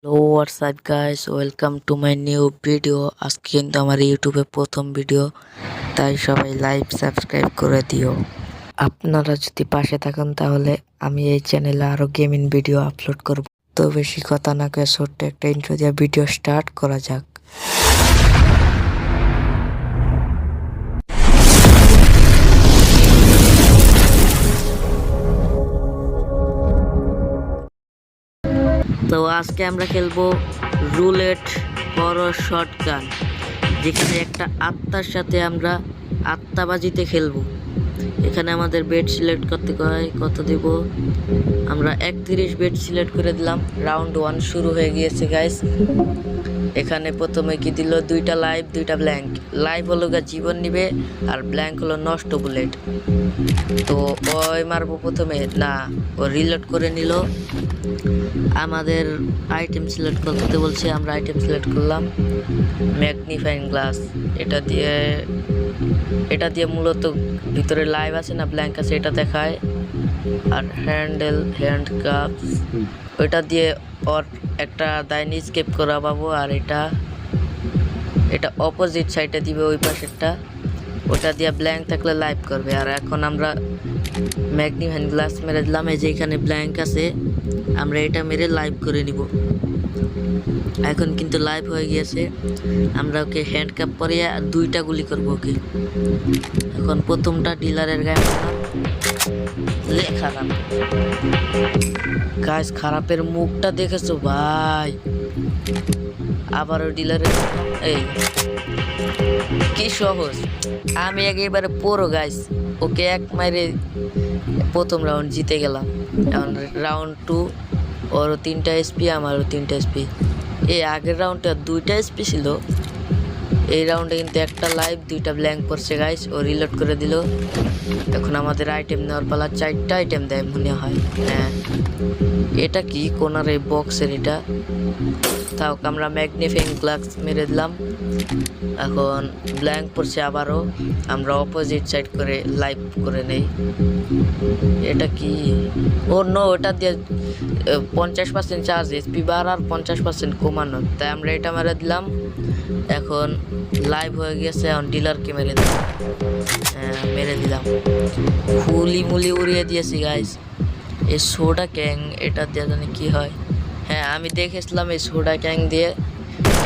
Hello WhatsApp guys, welcome to my new video. আজকে কিন্তু আমার ইউটিউবে প্রথম ভিডিও, তাই সবাই লাইভ সাবস্ক্রাইব করে দিও। আপনারা যদি পাশে থাকেন তাহলে আমি এই চ্যানেলে আরো গেমিং ভিডিও আপলোড করব। তো বেশি কথা না কয়ে ছোট্ট একটা ইন্ট্রো দিয়ে ভিডিও স্টার্ট করা যাক। তো আজকে আমরা খেলবো রুলেট বড় শটগান, যেখানে একটা আত্মার সাথে আমরা আত্মাবাজিতে খেলবো। এখানে আমাদের বেড সিলেক্ট করতে হয়, কত দেব আমরা 31 বেড সিলেক্ট করে দিলাম। রাউন্ড 1 শুরু হয়ে গিয়েছে গাইস। এখানে প্রথমে কি দিল, দুইটা লাইভ দুইটা ব্ল্যাঙ্ক। লাইভ হলো জীবন নিবে আর ব্ল্যাঙ্ক হলো নষ্ট বুলেট। তো ওই মারবো প্রথমে, না ও রিলোড করে নিল। আমাদের আইটেম সিলেক্ট করতে বলছে, আমরা আইটেম সিলেক্ট করলাম ম্যাগনিফাইং গ্লাস। এটা দিয়ে মূলত ভিতরে লাইভ আছে না ব্ল্যাঙ্ক আছে এটা দেখায়। আর হ্যান্ড কাপস, ওইটা দিয়ে ওর একটা দাইনি স্কেপ করা পাবো। আর এটা অপোজিট সাইডে দিবে, ওই পাশেরটা ওটা দিয়ে ব্ল্যাঙ্ক থাকলে লাইভ করবে। আর এখন আমরা ম্যাগনিফাইং গ্লাস মেরে দিলাম, এই যে এখানে ব্ল্যাঙ্ক আছে, আমরা এটা মেরে লাইভ করে নিব। এখন কিন্তু লাইভ হয়ে গিয়েছে। আমরা ওকে হ্যান্ড কাপ পরিয়ে আর দুইটা গুলি করবো ওকে। এখন প্রথমটা ডিলারের গায়ে খারাপ গাছ, খারাপের মুখটা দেখেছো ভাই। আবার ওই ডিলারের, এই কি সহজ। আমি একেবারে পুরো গাইস, ওকে এক মাইরে প্রথম রাউন্ড জিতে গেলাম। এখন রাউন্ড 2 ওরও 3টা এসপি, আমারও 3টা এসপি। এই আগের রাউন্ডে 2টা এসপি ছিল, এই রাউন্ডে কিন্তু একটা লাইভ 2টা ব্ল্যাঙ্ক পড়ছে গাইস। ও রিলোড করে দিল। এখন আমাদের আইটেম নেওয়ার পালা, 4টা আইটেম দেয় মনে হয়। হ্যাঁ, এটা কি কোনার এই বক্সের, এটা তাও আমরা ম্যাগনিফাইং গ্লাস মেরে দিলাম। এখন ব্ল্যাঙ্ক পড়ছে আবারও, আমরা অপোজিট সাইড করে লাইভ করে নেই। এটা কি, ও নো, ওটা দিয়ে 50% চার্জ এসপি বার আর 50% কমানো, তাই আমরা এটা মেরে দিলাম। এখন লাইভ হয়ে গেছে, এখন ডিলারকে মেরে দিলাম। হ্যাঁ, মেরে দিলাম, ফুলি মুলি উড়িয়ে দিয়েছি গাইস। এই সোডা ক্যাং, এটা দিয়ে জানি কি হয়। হ্যাঁ, আমি দেখেছিলাম এই সোডা ক্যাং দিয়ে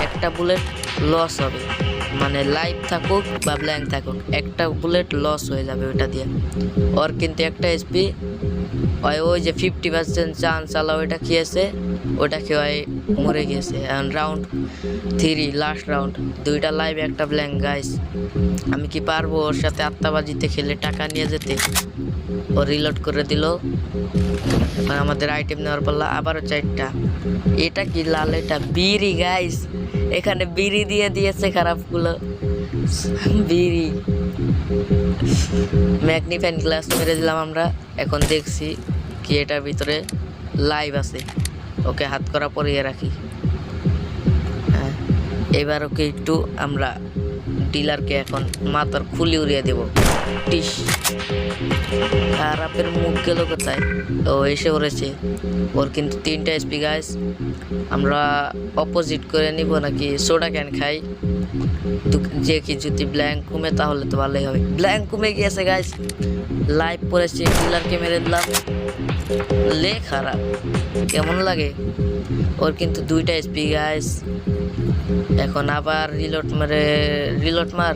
একটা বুলেট লস হবে, মানে লাইভ থাকুক বা ব্ল্যাঙ্ক থাকুক একটা বুলেট লস হয়ে যাবে ওইটা দিয়ে। ওর কিন্তু একটা এসপি ওই যে 50% চান্স আলা ওইটা খেয়েছে, ওটা খেয়ে মরে গেছে। এখন রাউন্ড 3 লাস্ট রাউন্ড, 2টা লাইভ একটা ব্ল্যাঙ্ক গাইস। আমি কি পারবো ওর সাথে আত্মাবাজিতে খেলে টাকা নিয়ে যেতে? ও রিলোড করে দিল। এখন আমাদের আইটেম নেওয়ার পাল্লা, আবারও 4টা। এটা কি লাল, এটা বিড়ি গাইস। এখানে বিড়ি দিয়ে দিয়েছে খারাপগুলো, বিড়ি। ম্যাগনিফাইং গ্লাস মেরে দিলাম আমরা। এখন দেখছি কি এটার ভিতরে লাইভ আছে, ওকে হাত করা পরিয়ে রাখি। হ্যাঁ, এবার ওকে একটু আমরা ডিলারকে এখন মাথার খুলি উড়িয়ে দেব। টিস, খারাপের মুখ গেল কোথায়? ও এসে পড়েছে, ওর কিন্তু 3টা এসপি গাইস। আমরা অপোজিট করে নিব নাকি সোডা ক্যান খাই, যে কি যদি ব্ল্যাঙ্ক কমে তাহলে তো ভালোই হবে। ব্ল্যাঙ্ক কমে গিয়েছে গাইস, লাইভ পড়েছে, ডিলারকে মেরে দিলাম। খারাপ কেমন লাগে। ওর কিন্তু 2টা এসপি গাইস। এখন আবার রিলোড মার,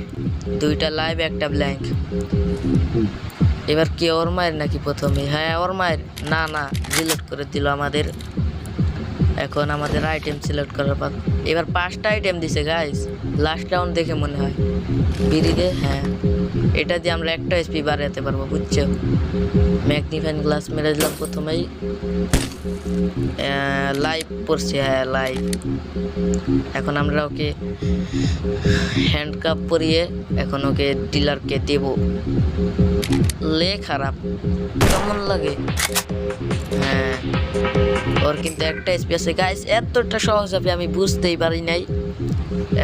2টা লাইভ একটা ব্ল্যাঙ্ক। এবার কি ওর মায়ের নাকি প্রথমে? হ্যাঁ, ওর মায়ের। না না, রিলোড করে দিল আমাদের। এখন আমাদের আইটেম সিলেক্ট করার পর এবার 5টা আইটেম দিছে গাইস, লাস্ট রাউন্ড দেখে মনে হয় বিড়ি দে। হ্যাঁ, এটা দিয়ে আমরা একটা এসপি বাড়াতে পারবো, বুঝছো। ম্যাগনিফাইং গ্লাস মেরে দিলাম প্রথমেই, লাইভ পড়ছে। হ্যাঁ, লাইভ। এখন আমরা ওকে হ্যান্ড কাপ পরিয়ে এখন ওকে ডিলারকে দেব। খারাপ কেমন লাগে। হ্যাঁ, ওর কিন্তু একটা এসপি আছে গাইস। এতটা সহজ হবে আমি বুঝতেই পারি নাই।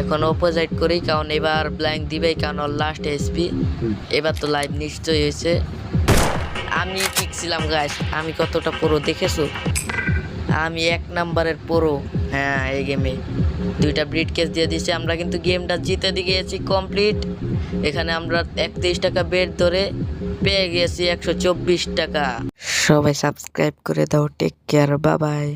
এখন অপোজিট করি, কারণ এবার ব্ল্যাঙ্ক দিবেই, কারণ ওর লাস্ট এসপি। এবার তো লাইভ নিশ্চয়ই হয়েছে। আমি ঠিক ছিলাম গাইস, আমি কতটা পুরো দেখেছো, আমি 1 নাম্বারের পুরো। হ্যাঁ এই গেমে 2টা ব্রিড কেস দিয়ে দিয়েছে। আমরা কিন্তু গেমটা জিতে দিয়ে গিয়েছি কমপ্লিট। এখানে আমরা 31 টাকা বেট ধরে পেয়ে গেছি 124 টাকা। সবাই সাবস্ক্রাইব করে দাও। Take care, bye by.